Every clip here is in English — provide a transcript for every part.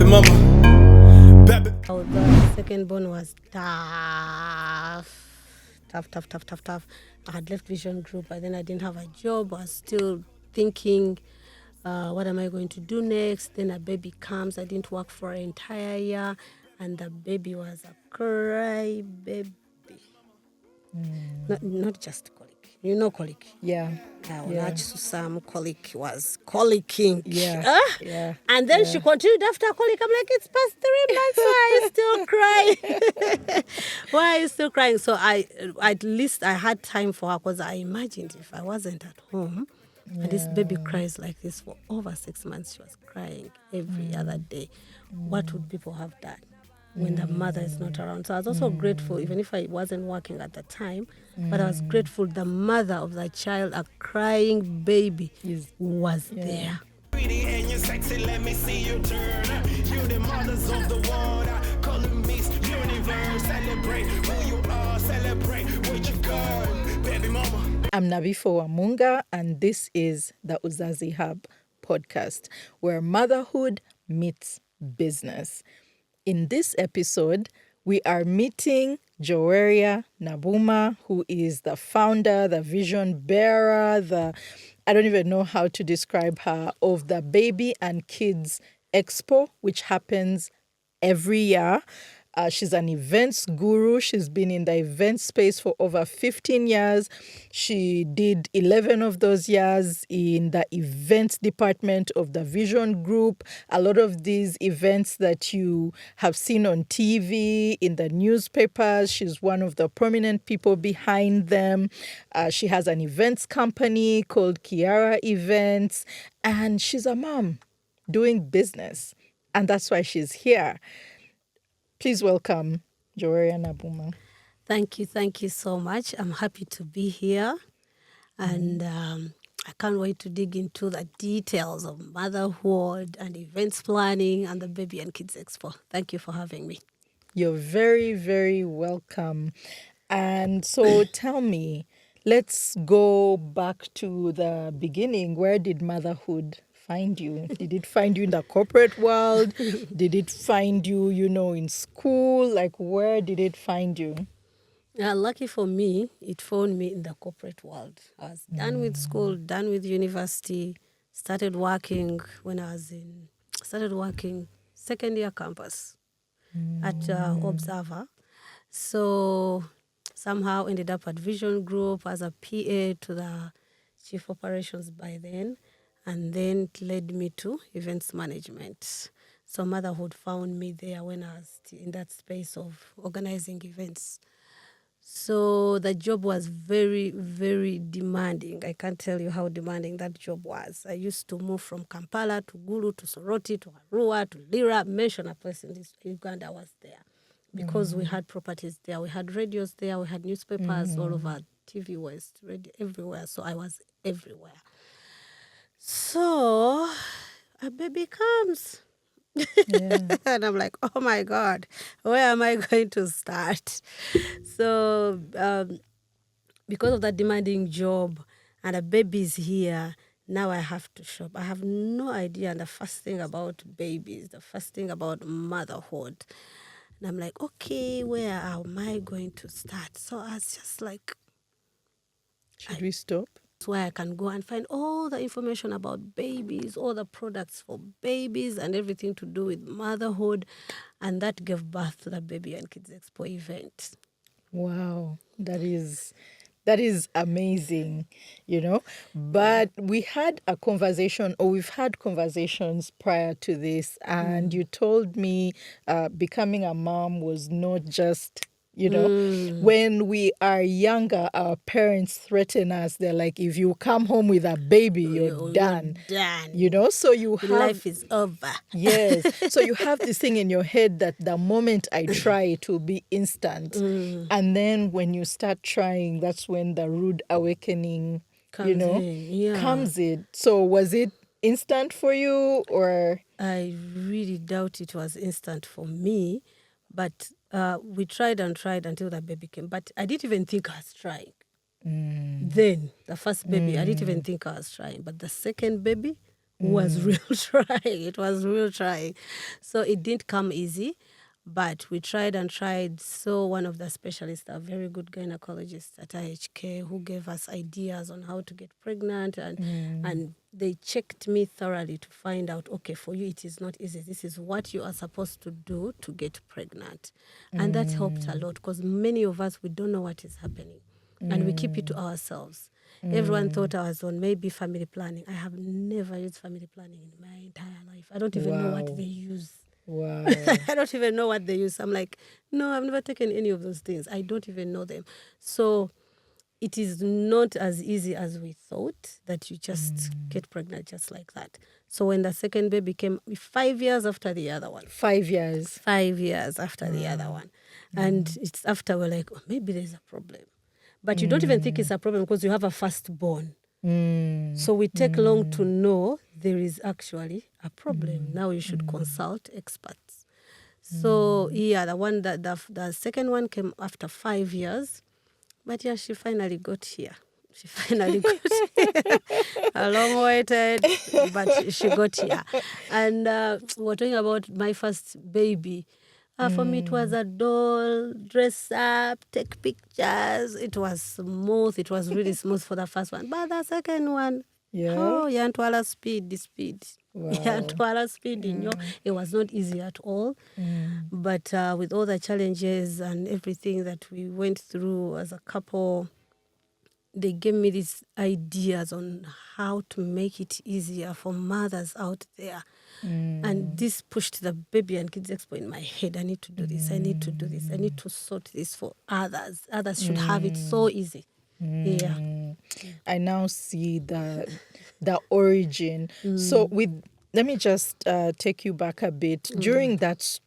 baby mama. Baby. The second born was tough. I had left Vision Group, but then I didn't have a job. I was still thinking, what am I going to do next? Then a baby comes. I didn't work for an entire year, and the baby was a cry baby. Not just colic. You know colic? Yeah. Some colic was colicking. Yeah. And then she continued after colic. I'm like, it's past 3 months. Why are you still crying? Why are you still crying? So at least I had time for her, because I imagined if I wasn't at home and this baby cries like this for over 6 months, she was crying every other day, what would people have done when the mother is not around? So I was also grateful, even if I wasn't working at the time, but I was grateful the mother of the child, a crying baby, was there. Pretty and you're sexy, let me see you turn. You the mothers of the world, calling me universe. Celebrate who you are, celebrate what you got, baby mama. I'm Nabifo Amunga, and this is the Uzazi Podcast, where motherhood meets business. In this episode, we are meeting Joweria Nabuuma, who is the founder, the vision bearer, I don't even know how to describe her, of the Baby and Kids Expo, which happens every year. She's an events guru. She's been in the event space for over 15 years. She did 11 of those years in the events department of the Vision Group. A lot of these events that you have seen on TV, in the newspapers, she's one of the prominent people behind them. She has an events company called Kiara Events, and she's a mom doing business. And that's why she's here. Please welcome Joweria Nabuuma. Thank you so much. I'm happy to be here. And I can't wait to dig into the details of motherhood and events planning and the Baby and Kids Expo. Thank you for having me. You're very, very welcome. And so tell me, let's go back to the beginning. Where did motherhood find you? Did it find you in the corporate world? Did it find you, in school? Like, where did it find you? Lucky for me, it found me in the corporate world. I was done with school, done with university, started working second year campus at Observer. So somehow ended up at Vision Group as a PA to the chief operations by then. And then it led me to events management. So motherhood found me there when I was in that space of organizing events. So the job was very, very demanding. I can't tell you how demanding that job was. I used to move from Kampala to Gulu to Soroti to Arua to Lira. Mention a place in Uganda was there. Because we had properties there. We had radios there. We had newspapers all over, TV West, radio, everywhere. So I was everywhere. So a baby comes. And I'm like, oh my God, where am I going to start? So because of that demanding job and a baby's here, now I have to shop. I have no idea. And the first thing about babies, the first thing about motherhood. And I'm like, okay, where am I going to start? So I was just like, should we stop? Where I can go and find all the information about babies, all the products for babies and everything to do with motherhood. And that gave birth to the Baby and Kids Expo event. Wow, that is amazing, But we had a conversation, or we've had conversations prior to this, and you told me becoming a mom was not just, when we are younger, our parents threaten us. They're like, if you come home with a baby, you're done. So you have... life is over. Yes. So you have this thing in your head that the moment I try, it will be instant. And then when you start trying, that's when the rude awakening, comes in. So was it instant for you, or? I really doubt it was instant for me, but we tried until the baby came. But I didn't even think I was trying. Then, the first baby, I didn't even think I was trying. But the second baby, was real trying. It was real trying. So it didn't come easy, but we tried and tried. So one of the specialists, a very good gynecologist at IHK, who gave us ideas on how to get pregnant, and they checked me thoroughly to find out, okay, for you it is not easy. This is what you are supposed to do to get pregnant. And that helped a lot, because many of us, we don't know what is happening. And we keep it to ourselves. Everyone thought I was on maybe family planning. I have never used family planning in my entire life. I don't even know what they use. Wow. I don't even know what they use. I'm like, no, I've never taken any of those things. I don't even know them. So it is not as easy as we thought, that you just get pregnant just like that. So when the second baby came, 5 years after the other one. 5 years. 5 years after the other one. And it's after we're like, oh, maybe there's a problem. But you don't even think it's a problem because you have a firstborn. So we take long to know there is actually a problem. Now you should consult experts. So yeah, the second one came after 5 years. But yeah, she finally got here. She finally got here. A long waited, but she got here. And we're talking about my first baby. For me, it was a doll, dress up, take pictures. It was smooth. It was really smooth for the first one. But the second one, yantwala speed. Wow. Yantwala speed, it was not easy at all. But with all the challenges and everything that we went through as a couple, they gave me these ideas on how to make it easier for mothers out there. And this pushed the Baby and Kids Expo in my head. I need to do this. I need to do this. I need to sort this for others. Others should have it so easy. Yeah. I now see the origin. So let me just take you back a bit. During that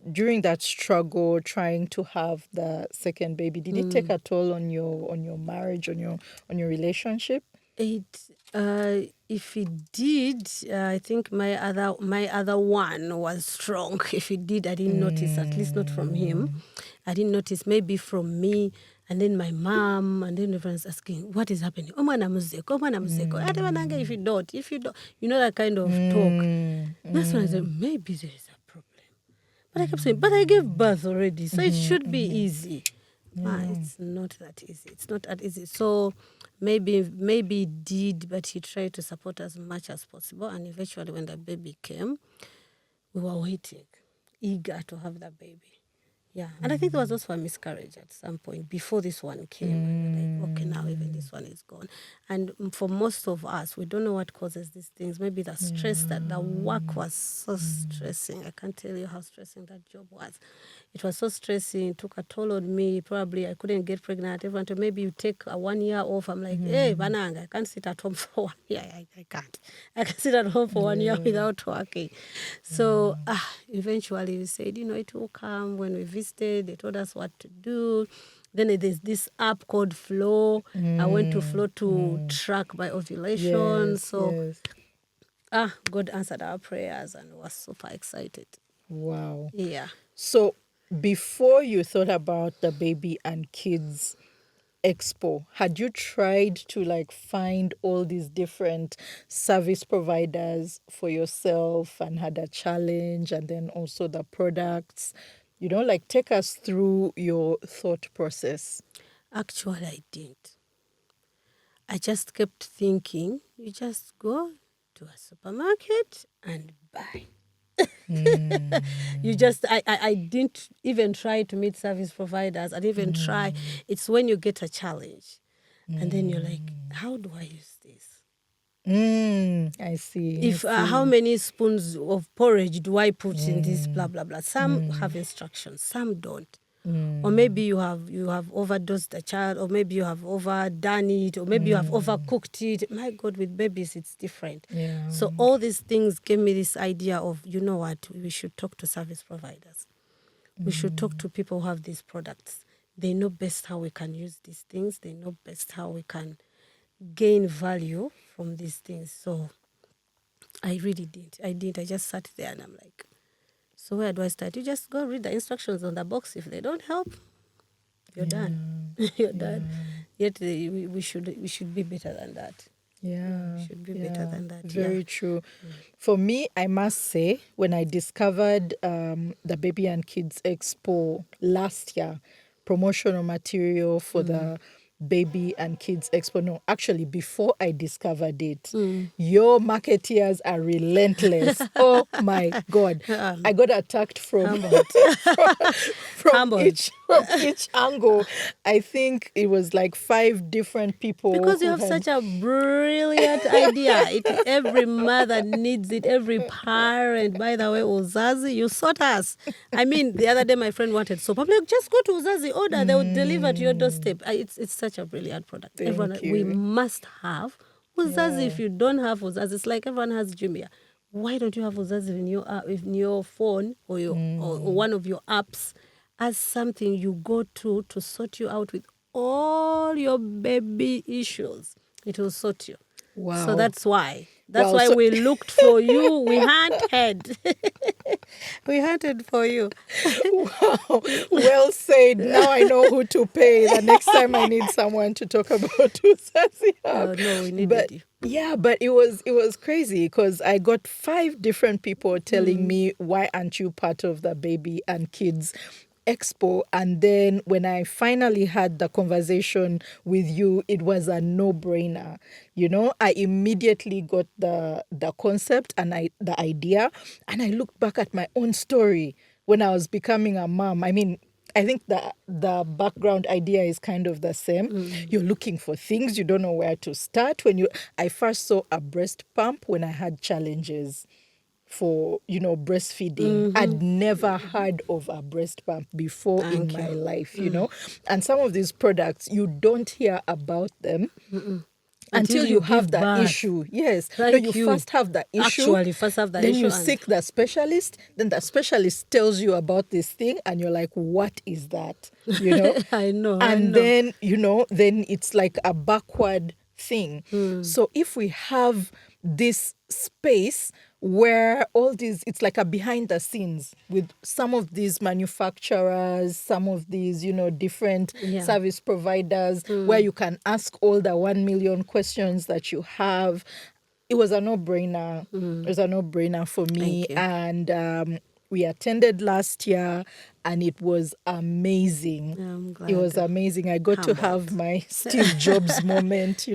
struggle, trying to have the second baby, did it take a toll on your marriage, on your relationship? If it did, I think my other one was strong. If it did, I didn't notice, at least not from him. I didn't notice, maybe from me, and then my mom, and then everyone's asking, what is happening? Omwana muzeko. If you don't, you know, that kind of talk. That's when I said, maybe there is a problem. But I kept saying, but I gave birth already, so it should be easy. It's not that easy. It's not that easy. So maybe it did, but he tried to support as much as possible. And eventually when the baby came, we were waiting, eager to have the baby. Yeah. And I think there was also a miscarriage at some point before this one came. And we were like, okay, now even this one is gone. And for most of us, we don't know what causes these things. Maybe the stress, that the work was so stressing. I can't tell you how stressing that job was. It was so stressing. It took a toll on me. Probably I couldn't get pregnant. Everyone told, maybe you take a 1 year off. I'm like, hey, Bananga, I can't sit at home for 1 year. I can't. I can sit at home for 1 year without working. So eventually we said, it will come. When we visited, they told us what to do. Then there's this app called Flow. I went to Flow to track my ovulation. God answered our prayers and was super excited. Wow. Yeah. So before you thought about the Baby and Kids Expo, had you tried to find all these different service providers for yourself and had a challenge, and then also the products? Take us through your thought process. Actually, I didn't. I just kept thinking, you just go to a supermarket and buy. I didn't even try to meet service providers. I didn't even try. It's when you get a challenge and then you're like, how do I use this? I see. How many spoons of porridge do I put in this, blah, blah, blah. Some have instructions, some don't. Or maybe you have overdosed the child, or maybe you have overdone it, or maybe you have overcooked it. My God, with babies, it's different. Yeah. So all these things gave me this idea of, you know what, we should talk to service providers. We should talk to people who have these products. They know best how we can use these things. They know best how we can gain value from these things. So I really did. I just sat there and I'm like, so where do I start? You just go read the instructions on the box. If they don't help, you're done. You're done. Yet we should be better than that. Yeah. Should be better than that. Very true. For me, I must say, when I discovered the Baby and Kids Expo last year, promotional material for the Baby and Kids Expo. No, actually, before I discovered it, your marketeers are relentless. Oh my God. I got attacked from each angle. I think it was like 5 different people. Because you who have had- such a brilliant idea. Every mother needs it, every parent. By the way, Uzazi, you sort us. I mean, the other day my friend wanted soap. I'm like, just go to Uzazi, order. They will deliver to your doorstep. It's such a brilliant product. Thank you. We must have Uzazi. If you don't have Uzazi, it's like everyone has Jumia. Why don't you have Uzazi in your phone or or one of your apps as something you go to sort you out with all your baby issues? It will sort you. Wow. So that's why. Wow, We looked for you. We hunted. We hunted for you. Wow. Well said. Now I know who to pay the next time I need someone to talk about Uzazi Hub. No, we needed you. Yeah, but it was crazy because I got 5 different people telling me, why aren't you part of the Baby and Kids Expo? And then when I finally had the conversation with you, it was a no-brainer. You know, I immediately got the concept and the idea, and I looked back at my own story when I was becoming a mom. I mean, I think the background idea is kind of the same. You're looking for things, you don't know where to start. I first saw a breast pump when I had challenges for, breastfeeding. I'd never heard of a breast pump before in my life, And some of these products, you don't hear about them. Until you have the birth. issue. Yes. Thank you. First have the issue. Actually, first have the then issue. you seek the specialist. Then the specialist tells you about this thing. And you're like, what is that? I know. And then, then it's like a backward thing. So if we have this space where all these, it's like a behind the scenes with some of these manufacturers, some of these, different service providers, where you can ask all the 1 million questions that you have. It was a no-brainer. It was a no-brainer for me. And we attended last year, and it was amazing. I'm glad. It was amazing. I got to have my Steve Jobs moment,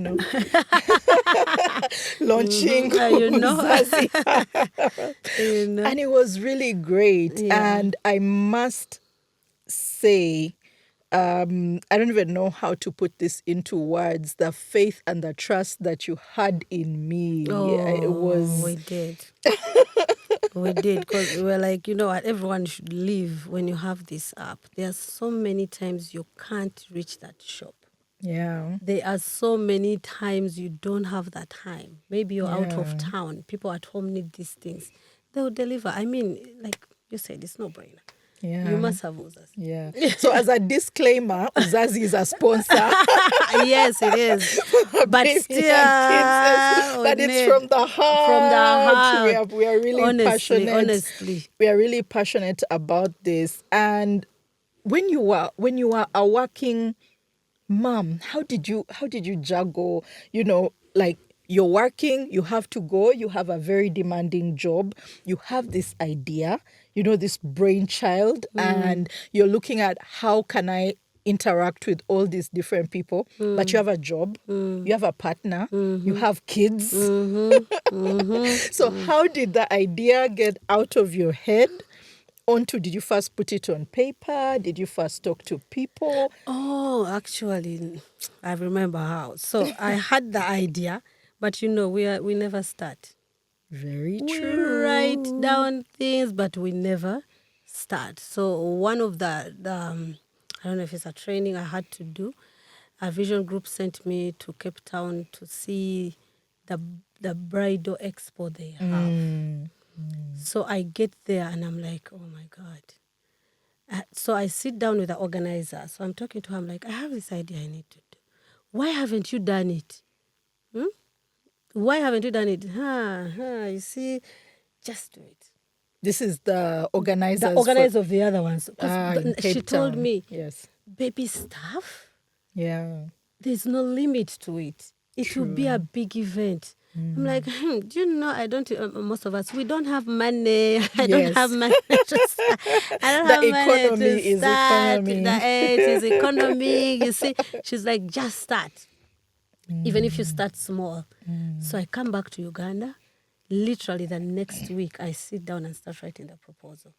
launching Uzazi. And it was really great. Yeah. And I must say, I don't even know how to put this into words, the faith and the trust that you had in me. It was... We did. We did, because we were like, what, everyone should leave when you have this app. There are so many times you can't reach that shop. Yeah. There are so many times you don't have that time. Maybe you're out of town. People at home need these things. They will deliver. I mean, like you said, it's no-brainer. Yeah. You must have Uzazi. Yeah. So as a disclaimer, Uzazi is a sponsor. Yes, it is. But still, but it's from the heart. From the heart. We are really passionate. Honestly. We are really passionate about this. And when you are a working mom, how did you juggle, like you're working, you have to go, you have a very demanding job, you have this idea, this brainchild, and you're looking at how can I interact with all these different people, but you have a job, you have a partner, you have kids. So how did the idea get out of your head? Did you first put it on paper? Did you first talk to people? Oh, actually, I remember how. So I had the idea, but we never start. Very We true. write down things, but we never start. So one of the I don't know if it's a training I had to do, a vision group sent me to Cape Town to see the bridal expo they have. So I get there and I'm like, oh my God. So I sit down with the organizer. So I'm talking to her. I'm like, I have this idea I need to do. Why haven't you done it? Why haven't you done it? You see, just do it. This is the organizers. The organizer of the other ones. in Cape She told Town. me, Yes. baby stuff, Yeah. there's no limit to it. it will be a big event. I'm like, do you know, I don't, most of us, we don't have money. I don't have money to start. I don't have money to start. It is economy. You see, she's like, just start. Even if you start small. So I come back to Uganda. Literally the next week, I sit down and start writing the proposal.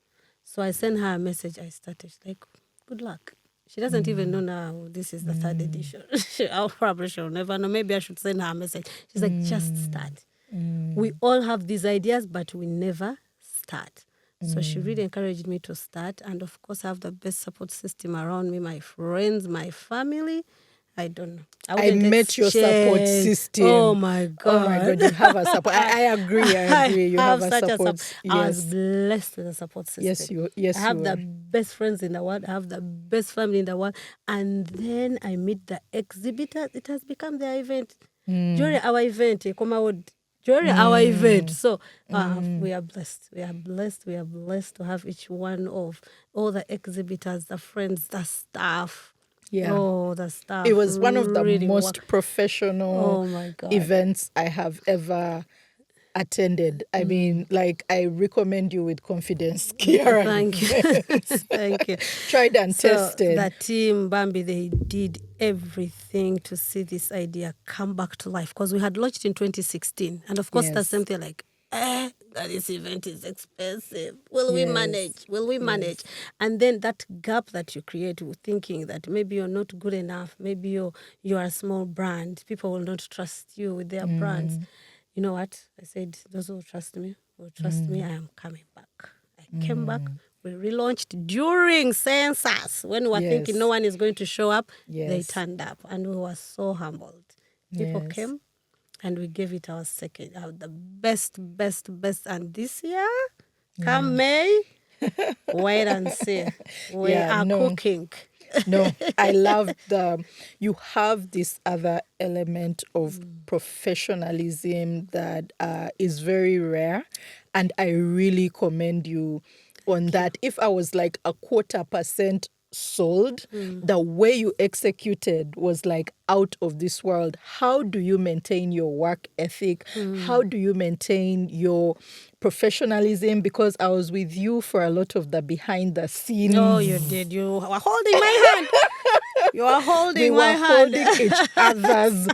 So I send her a message. I started. She's like, good luck. She doesn't even know now this is the third edition. She'll never know. Maybe I should send her a message. She's like, just start. We all have these ideas, but we never start. So she really encouraged me to start. And of course, I have the best support system around me, my friends, my family. I don't know. I met your support system. Oh my God. You have a support. I agree. You have a support. I was blessed with a support system. Yes, I have the best friends in the world. I have the best family in the world. And then I meet the exhibitors. It has become their event. Joweria, our event. Joweria, our event. So we are blessed. We are blessed. We are blessed to have each one of all the exhibitors, the friends, the staff. Yeah. Oh, the staff. It was one of the really most professional events I have ever attended. I mean, like, I recommend you with confidence, Kiara. Thank you. Thank you. Tried and tested. The team, Bambi, they did everything to see this idea come back to life, because we had launched in 2016. And of course, that's something like, this event is expensive. Will we manage? Will we manage? And then that gap that you create with thinking that maybe you're not good enough, maybe you are a small brand, people will not trust you with their brands. You know what? I said, those who trust me will trust me. I am coming back. I came back. We relaunched during census when we were thinking no one is going to show up. They turned up, and we were so humbled. People came. And we gave it our second, the best. And this year, come May, wait and see. We are cooking. No, I love you have this other element of professionalism that is very rare. And I really commend you on that. If I was like 0.25% sold, the way you executed was like out of this world. How do you maintain your work ethic? How do you maintain your professionalism? Because I was with you for a lot of the behind the scenes. Oh, you did. You were holding my hand. You are holding my hand. We were holding each other's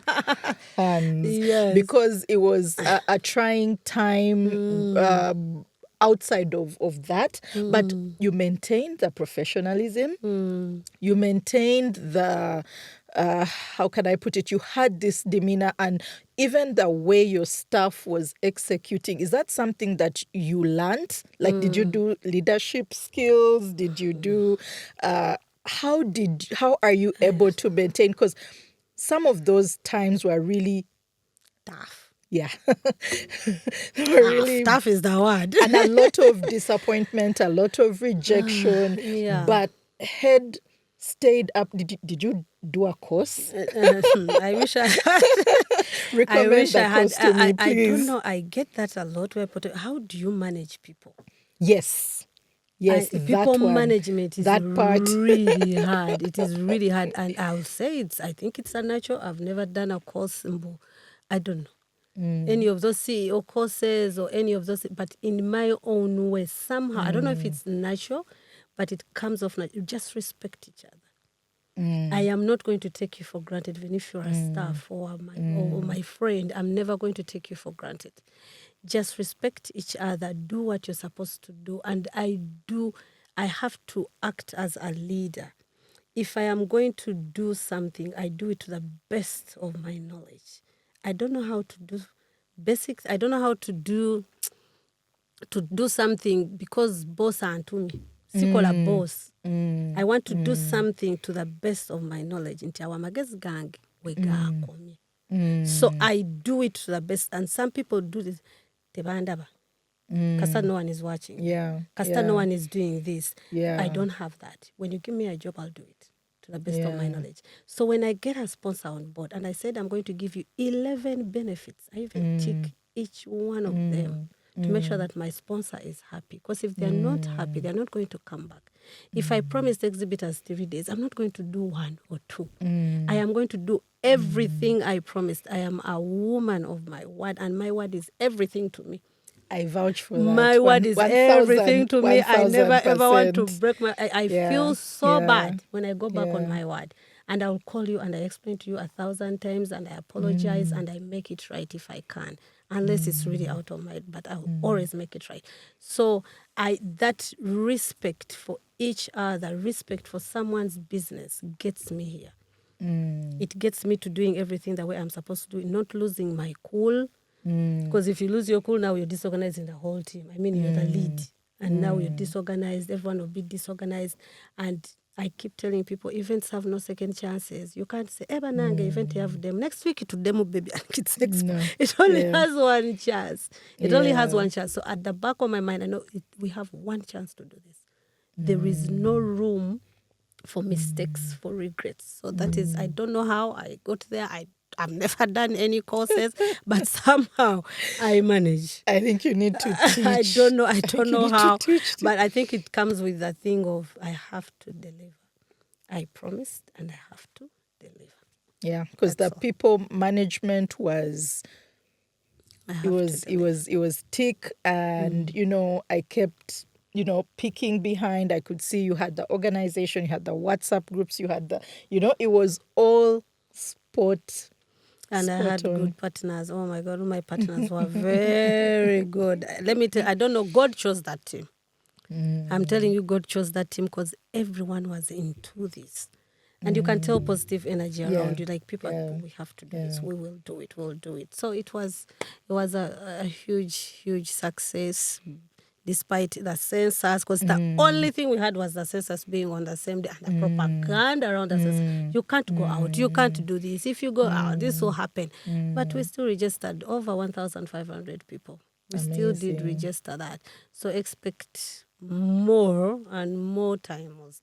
hands. Yes. Because it was a trying time outside of that. But you maintained the professionalism. You maintained the, how can I put it? You had this demeanor, and even the way your staff was executing. Is that something that you learned? Like, did you do leadership skills? Did you do... How are you able to maintain? Because some of those times were really tough. Yeah. Really, tough is the word. And a lot of disappointment, a lot of rejection. But head stayed up. Did you do a course? I wish I had. Recommend that course to me, please. I don't know. I get that a lot. How do you manage people? Yes, people management is really hard. It is really hard, and I'll say I think it's a natural. I've never done a course. I don't know any of those CEO courses or any of those, but in my own way, somehow I don't know if it's natural, but it comes off natural. You just respect each other. I am not going to take you for granted, even if you're a staff or my friend. I'm never going to take you for granted. Just respect each other, do what you're supposed to do. And I have to act as a leader. If I am going to do something, I do it to the best of my knowledge. I don't know how to do basics. I don't know how to do something because boss are to me. Sikola boss. I want to do something to the best of my knowledge. So I do it to the best. And some people do this. Because no one is watching. Because no one is doing this. I don't have that. When you give me a job, I'll do it to the best of my knowledge. So when I get a sponsor on board and I said I'm going to give you 11 benefits, I even tick each one of them to make sure that my sponsor is happy. Because if they're not happy, they're not going to come back. If I promised exhibitors 3 days, I'm not going to do 1 or 2. I am going to do everything I promised. I am a woman of my word, and my word is everything to me. I vouch for that. My word is everything to me. I never ever want to 1000%. break my. I feel so bad when I go back on Yeah. my word, and I'll call you and I explain to you 1,000 times, and I apologize and I make it right if I can, unless it's really out of my. But I'll always make it right. So that respect for each other, respect for someone's business gets me here. It gets me to doing everything the way I'm supposed to do it, not losing my cool. Because if you lose your cool, now you're disorganizing the whole team. I mean, you're the lead. And now you're disorganized. Everyone will be disorganized. And I keep telling people, events have no second chances. You can't say, Eba Nange, event you have them. Next week, it will demo Baby and Kids Expo. No. It only Yeah. has one chance. It only has Yeah. one chance. So at the back of my mind, I know we have one chance to do this. There is no room for mistakes, for regrets. So that is, I don't know how I got there. I've never done any courses, but somehow I manage. I think you need to teach. I don't know you know need to how, teach but I think it comes with the thing of I have to deliver. I promised and I have to deliver. Yeah, because the That's all. people management was I have it to was deliver. it was thick, and I kept peeking behind. I could see you had the organization, you had the WhatsApp groups, you had the it was all spot. And I had spot on. good partners. Oh my God, my partners were very good. Let me tell you, I don't know, God chose that team. I'm telling you, God chose that team because everyone was into this. And you can tell positive energy around you. Like people, we have to do this. We will do it. We'll do it. So it was a huge success, despite the census, because the only thing we had was the census being on the same day and the propaganda around the census. You can't go out. You can't do this. If you go out, this will happen. But we still registered over 1,500 people. We still did Amazing. register that. So expect more and more time was.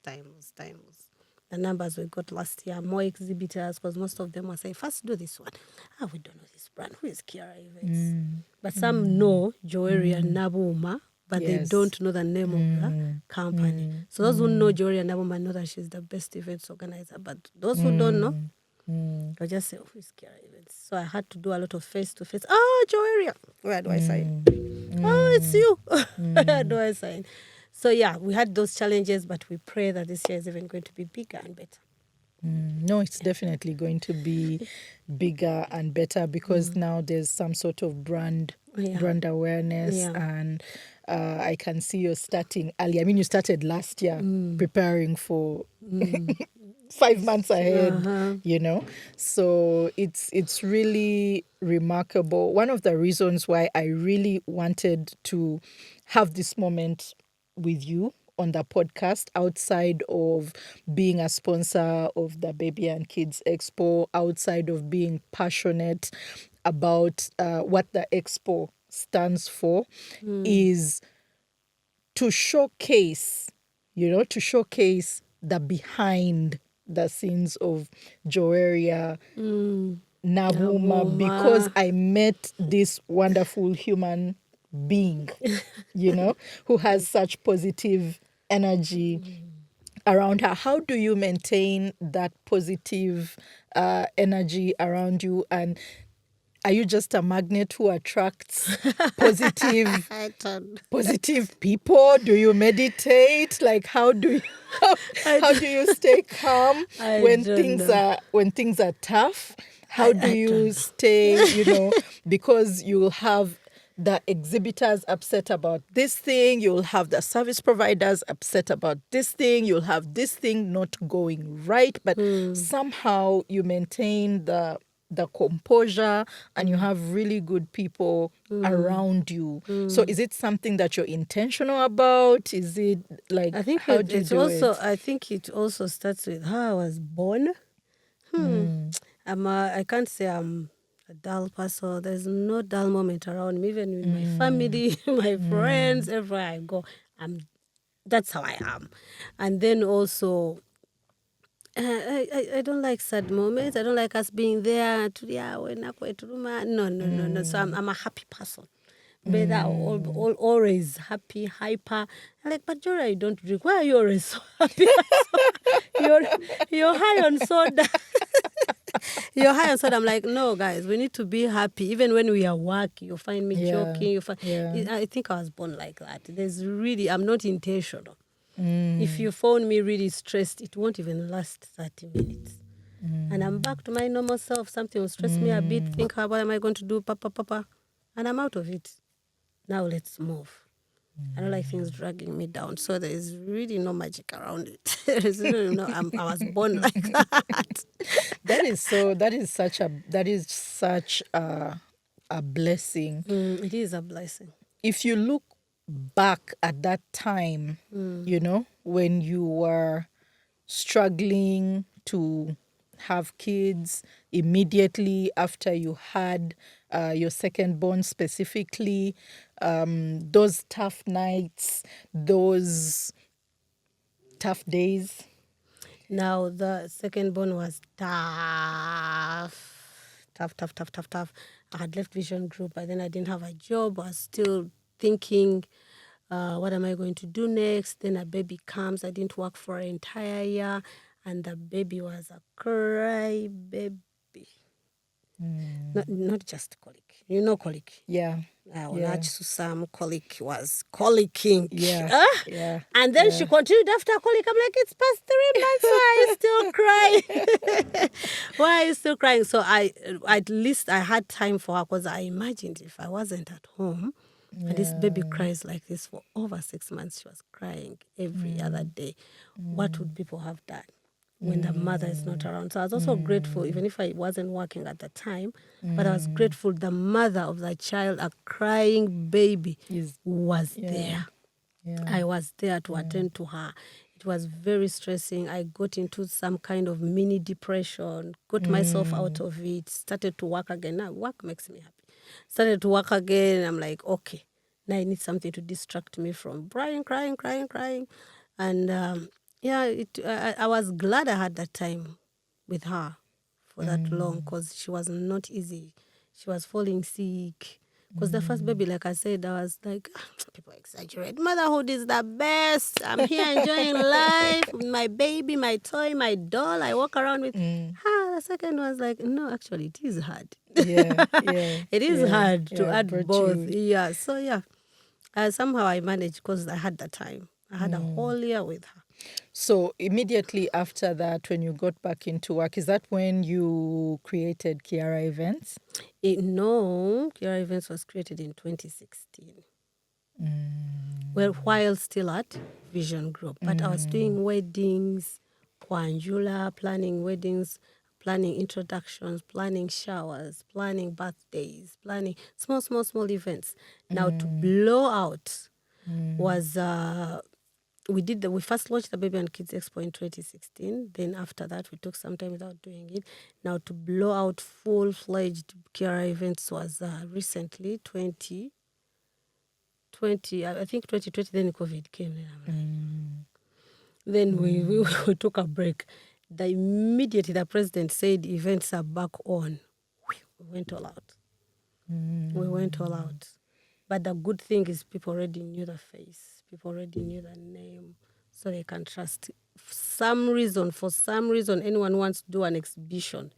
The numbers we got last year, more exhibitors, because most of them were saying, first do this one. We don't know this brand. Who is Kiara Events? But some know Joweria Nabuuma, but they Yes. don't know the name of the company. So those who know Joweria Nabuuma know that she's the best events organizer. But those who don't know, they'll just say, who is Kiara Events? So I had to do a lot of face-to-face. Joweria. Where do I sign? It's you. Where do I sign? So yeah, we had those challenges, but we pray that this year is even going to be bigger and better. No, it's definitely going to be bigger and better because now there's some sort of brand awareness, and I can see you're starting early. I mean, you started last year preparing for 5 months ahead, So it's really remarkable. One of the reasons why I really wanted to have this moment with you on the podcast, outside of being a sponsor of the Baby and Kids Expo, outside of being passionate about what the expo stands for, is to showcase, the behind the scenes of Joweria Nabuuma, because I met this wonderful human being, who has such positive energy around her. How do you maintain that positive energy around you? And are you just a magnet who attracts positive people? Do you meditate? Like, how do you stay calm when things are tough? How do you stay, because you'll have the exhibitors upset about this thing, you'll have the service providers upset about this thing, you'll have this thing not going right, but somehow you maintain the composure and you have really good people around you. So is it something that you're intentional about? Is it like, I think how do you do it? I think it also starts with how I was born. I can't say I'm a dull person. There's no dull moment around me, even with my family, my friends, everywhere I go. That's how I am. And then also, I don't like sad moments. I don't like us being there. No. So I'm a happy person. But they're all always happy, hyper. I'm like, but Joweria, you don't drink. Why are you always so happy? You're high on soda. You're high on soda. I'm like, no, guys, we need to be happy. Even when we are working, you find me joking. I think I was born like that. I'm not intentional. If you phone me really stressed, it won't even last 30 minutes. And I'm back to my normal self. Something will stress me a bit. Think, what am I going to do? Papa. And I'm out of it. Now let's move. I don't like things dragging me down. So there is really no magic around it. There's really no, I was born like that. That is such a blessing. It is a blessing. If you look back at that time, when you were struggling to have kids immediately after you had your second born specifically, those tough nights, those tough days. Now, the second born was tough. I had left Vision Group, but then I didn't have a job. I was still thinking, what am I going to do next? Then a baby comes. I didn't work for an entire year, and the baby was a cry baby. Not just colic. You know colic? Yeah. Some colic was colicking. Yeah. And then she continued after colic. I'm like, it's past 3 months. Why are you still crying? Why are you still crying? So at least I had time for her, because I imagined if I wasn't at home, and this baby cries like this for over 6 months. She was crying every other day. What would people have done when the mother is not around? So I was also grateful, even if I wasn't working at the time, but I was grateful the mother of the child, a crying baby, was there. Yeah. I was there to attend to her. It was very stressing. I got into some kind of mini depression, got myself out of it, started to work again. Now, work makes me happy. Started to work again. I'm like, okay, now I need something to distract me from crying. And I was glad I had that time with her for that long, because she was not easy. She was falling sick. Because the first baby, like I said, I was like, people exaggerate. Motherhood is the best. I'm here enjoying life. My baby, my toy, my doll. I walk around with. The second was like, no, actually, it is hard. Yeah. It is hard to add both. You. Yeah. So, somehow I managed, because I had the time. I had a whole year with her. So immediately after that, when you got back into work, is that when you created Kiara Events? No, Kiara Events was created in 2016. Well, while still at Vision Group. But I was doing weddings, Kwanjula, planning weddings, planning introductions, planning showers, planning birthdays, planning small events. Now, to blow out was... We first launched the Baby and Kids Expo in 2016. Then after that, we took some time without doing it. Now, to blow out full-fledged Kiara events was recently, 2020, I think 2020, then COVID came. Then we took a break. Immediately, the president said events are back on. We went all out. But the good thing is people already knew the face. People already knew the name, so they can trust. For some reason, anyone wants to do an exhibition,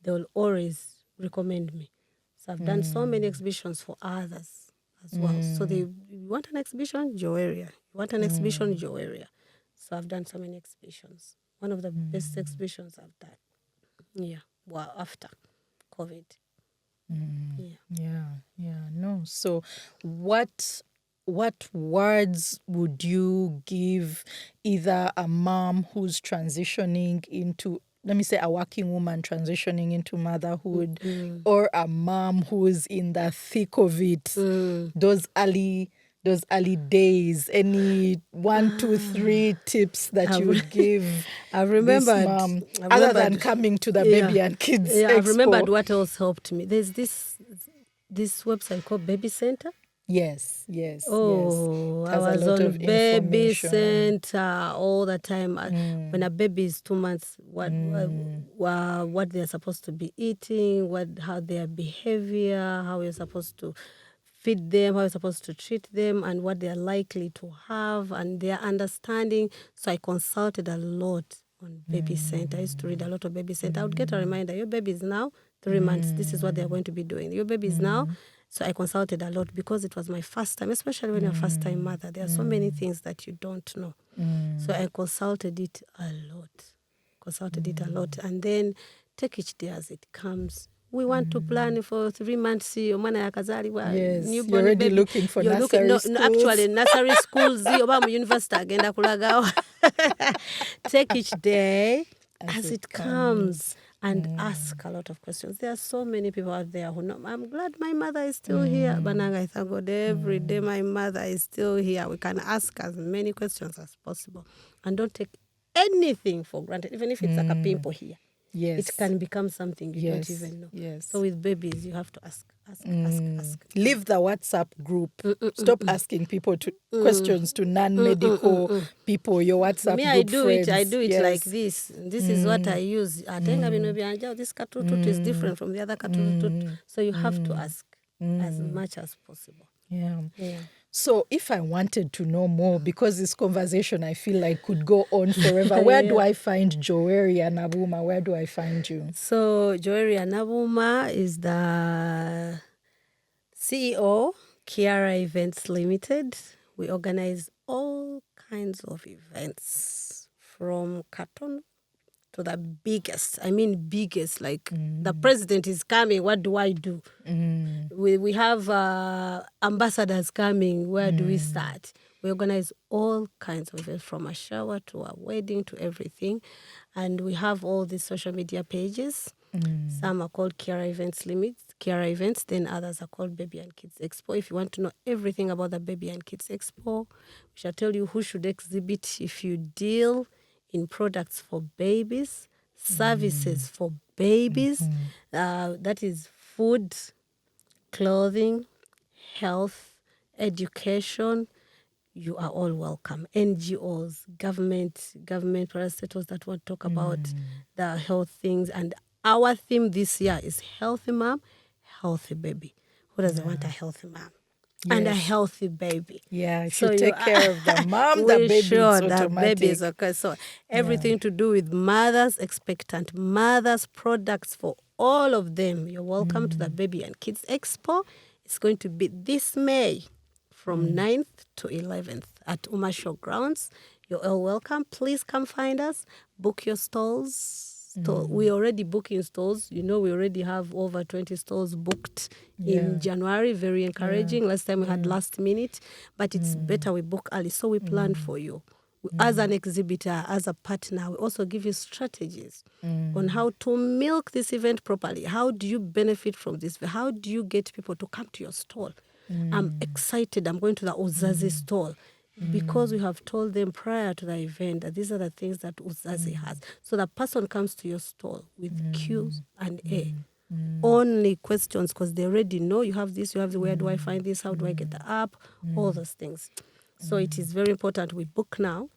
they will always recommend me. So I've done so many exhibitions for others as well. So you want an exhibition? Joweria. You want an exhibition? Joweria. So I've done so many exhibitions. One of the best exhibitions I've done. Yeah. Well, after COVID. No. So what words would you give either a mom who's transitioning into, let me say, a working woman transitioning into motherhood, or a mom who's in the thick of it, those early days? Any 1, 2, 3 tips that you would give this mom, other than coming to the Baby and Kids Expo? I've remembered what else helped me. There's this website called Baby Center. Yes. Oh, I was on Baby Center all the time. When a baby is 2 months, what they're supposed to be eating, how their behavior, how you're supposed to feed them, how you're supposed to treat them, and what they're likely to have, and their understanding. So I consulted a lot on baby center. I used to read a lot of baby center. I would get a reminder, your baby is now 3 months. This is what they're going to be doing. Your baby is now. So I consulted a lot because it was my first time, especially when you're a first-time mother. There are so many things that you don't know. So I consulted it a lot. And then take each day as it comes. We want to plan for 3 months. Yes, Newborn you're already baby. looking for You're nursery no, schools. actually, nursery schools. Obama University agenda kulaga. Take each day as it comes. And ask a lot of questions. There are so many people out there who know, I'm glad my mother is still here. Bananga, I thank God every day my mother is still here. We can ask as many questions as possible. And don't take anything for granted, even if it's like a pimple here. Yes. It can become something you don't even know. Yes. So with babies, you have to ask. Leave the WhatsApp group. Stop asking people questions to non-medical people. Your WhatsApp group I do friends. I do it Yes. like this. This is what I use. This katutut is different from the other katutut. So you have to ask as much as possible. Yeah. So if I wanted to know more, because this conversation I feel like could go on forever, where do I find Joweria Nabuuma? Where do I find you? So Joweria Nabuuma is the CEO, Kiara Events Limited. We organize all kinds of events from carton to the biggest. I mean biggest, like the president is coming, what do I do? We have ambassadors coming, where do we start? We organize all kinds of events, from a shower to a wedding to everything. And we have all these social media pages. Some are called Kiara Events, then others are called Baby and Kids Expo. If you want to know everything about the Baby and Kids Expo, we shall tell you who should exhibit if you deal in products for babies, services for babies, that is food, clothing, health, education. You are all welcome. NGOs, government parastatals that want to talk about the health things. And our theme this year is healthy mom, healthy baby. Who doesn't want a healthy mom? Yes. And a healthy baby. Yeah, if you take care of the mom, the baby is automatic. Baby is okay. So everything to do with mothers, expectant mothers, products for all of them. You're welcome to the Baby and Kids Expo. It's going to be this May from 9th to 11th at Umasho Grounds. You're all welcome. Please come find us. Book your stalls. We're already booking stalls. We already have over 20 stalls booked in January. Very encouraging. Last time we had last minute, but it's better we book early. So we plan for you. As an exhibitor, as a partner, we also give you strategies on how to milk this event properly. How do you benefit from this? How do you get people to come to your stall? I'm excited. I'm going to the Uzazi stall. Because we have told them prior to the event that these are the things that Uzazi has. So the person comes to your stall with Q's and A. Only questions, because they already know you have this, you have the, where do I find this, how do I get the app, all those things. So it is very important we book now.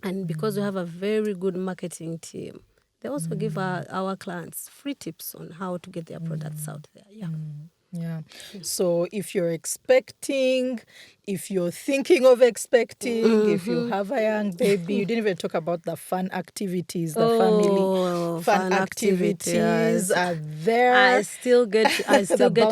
And because we have a very good marketing team, they also give our clients free tips on how to get their products out there. Yeah. So if you're expecting, if you're thinking of expecting, if you have a young baby, you didn't even talk about the fun activities, the family fun activities are there. I still get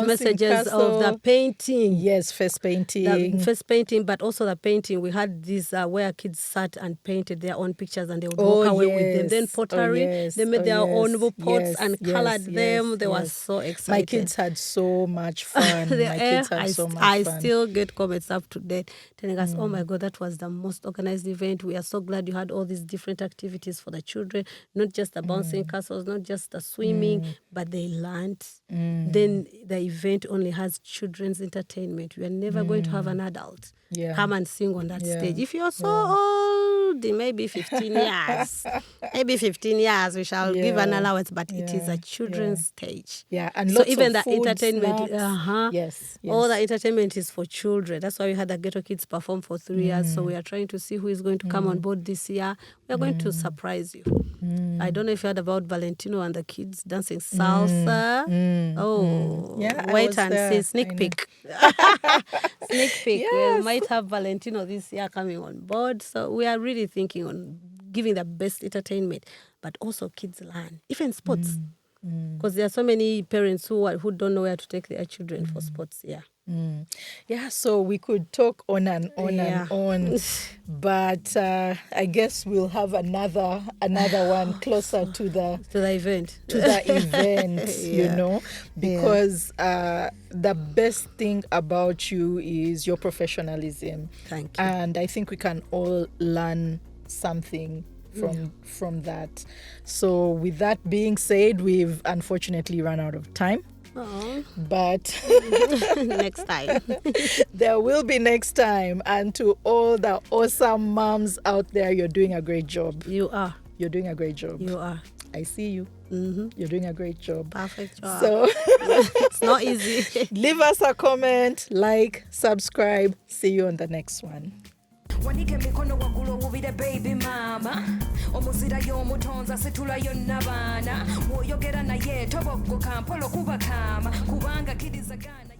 messages of the painting. Yes, face painting. But also the painting. We had this where kids sat and painted their own pictures and they would walk away with them. Then pottery, they made their own pots and colored them. They were so excited. My kids had so much fun. I still get comments up to date telling us, oh my God, that was the most organized event. We are so glad you had all these different activities for the children, not just the bouncing castles, not just the swimming, but they learned. Then the event only has children's entertainment. We are never going to have an adult come and sing on that stage. If you're so old, maybe 15 years, we shall give an allowance, but it is a children's stage. Yeah, and so lots even of the food, entertainment, yes, all the entertainment is for children. That's why we had the Ghetto Kids perform for 3 years. So we are trying to see who is going to come on board this year. We are going to surprise you. I don't know if you heard about Valentino and the kids dancing salsa. Yeah, wait and see. Sneak peek. Sneak peek. Yes. We might have Valentino this year coming on board. So we are really thinking on giving the best entertainment, but also kids learn, even sports. Because there are so many parents who don't know where to take their children for sports. Yeah. Yeah, so we could talk on and on and on, but I guess we'll have another one closer to the event. You know, because the best thing about you is your professionalism. Thank you. And I think we can all learn something from that. So with that being said, we've unfortunately run out of time. But next time. There will be next time. And to all the awesome moms out there, you're doing a great job. You are. You're doing a great job. You are. I see you. You're doing a great job. Perfect job. So it's not easy. Leave us a comment, like, subscribe. See you on the next one. Wanike mikono wagulo wubire baby mama omuzira y'omutonza situla yonna baana mwoyogera naye tobogoka mpolo kuba kama kubanga kidizagana